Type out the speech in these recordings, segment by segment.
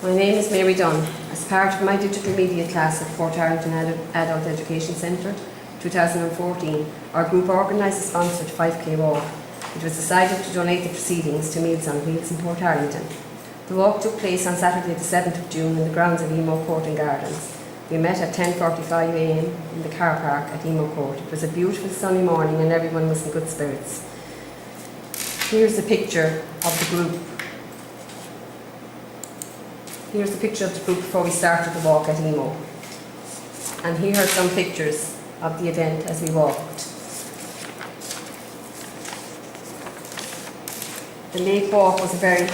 My name is Mary Dunne. As part of my digital media class at Portarlington Adult Education Centre 2014, our group organised a sponsored 5k walk. It was decided to donate the proceedings to Meals on Wheels in Portarlington. The walk took place on Saturday the 7th of June in the grounds of Emo Court and Gardens. We met at 10:45 a.m. in the car park at Emo Court. It was a beautiful sunny morning and everyone was in good spirits. Here's a picture of the group. Here's the picture of the group before we started the walk at Emo. And here are some pictures of the event as we walked. The lake walk was a very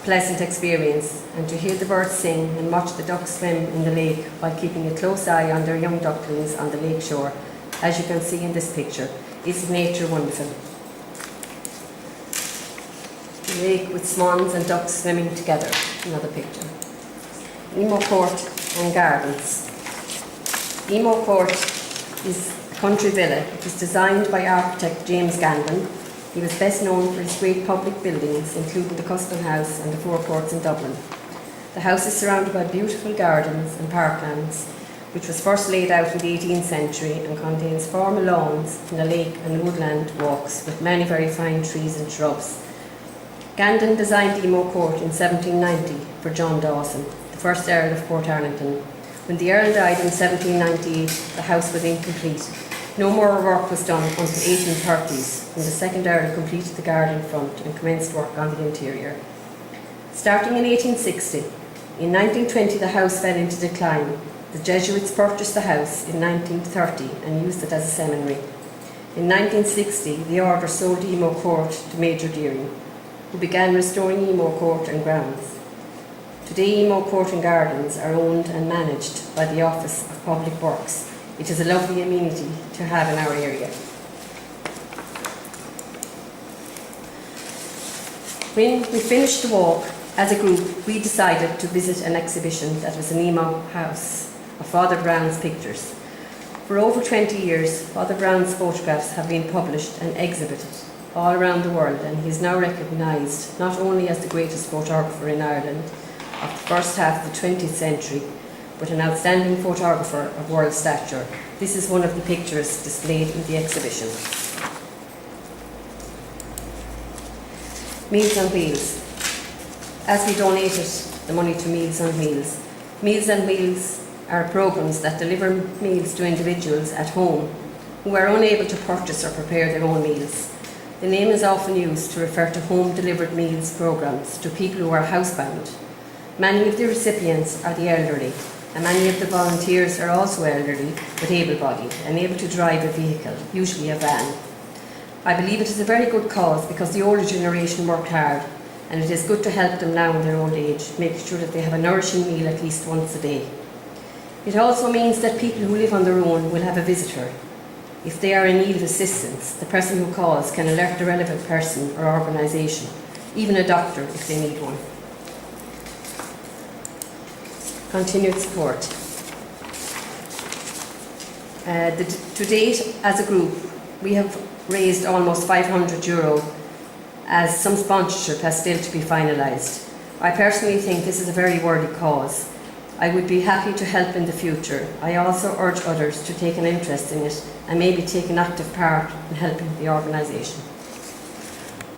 pleasant experience, and to hear the birds sing and watch the ducks swim in the lake while keeping a close eye on their young ducklings on the lake shore, as you can see in this picture. Isn't nature wonderful? The lake with swans and ducks swimming together, another picture. Emo Court and Gardens. Emo Court is a country villa. It was designed by architect James Gandon. He was best known for his great public buildings, including the Custom House and the Four Courts in Dublin. The house is surrounded by beautiful gardens and parklands, which was first laid out in the 18th century and contains formal lawns and a lake and woodland walks with many very fine trees and shrubs. Gandon designed Emo Court in 1790 for John Dawson, the first Earl of Portarlington. When the Earl died in 1798, the house was incomplete. No more work was done until the 1830s, when the second Earl completed the garden front and commenced work on the interior. Starting in 1860, in 1920 the house fell into decline. The Jesuits purchased the house in 1930 and used it as a seminary. In 1960, the order sold Emo Court to Major Deering, who began restoring Emo Court and grounds. Today, Emo Court and Gardens are owned and managed by the Office of Public Works. It is a lovely amenity to have in our area. When we finished the walk, as a group, we decided to visit an exhibition that was in Emo House of Father Brown's pictures. For over 20 years, Father Brown's photographs have been published and exhibited all around the world, and he is now recognised not only as the greatest photographer in Ireland of the first half of the 20th century, but an outstanding photographer of world stature. This is one of the pictures displayed in the exhibition. Meals on Wheels. As we donated the money to Meals on Wheels, Meals on Wheels are programmes that deliver meals to individuals at home who are unable to purchase or prepare their own meals. The name is often used to refer to home-delivered meals programmes to people who are housebound. Many of the recipients are the elderly, and many of the volunteers are also elderly but able-bodied and able to drive a vehicle, usually a van. I believe it is a very good cause because the older generation worked hard, and it is good to help them now in their old age, making sure that they have a nourishing meal at least once a day. It also means that people who live on their own will have a visitor. If they are in need of assistance, the person who calls can alert the relevant person or organisation, even a doctor if they need one. Continued support. To date, as a group, we have raised almost €500, as some sponsorship has still to be finalised. I personally think this is a very worthy cause. I would be happy to help in the future. I also urge others to take an interest in it and maybe take an active part in helping the organisation.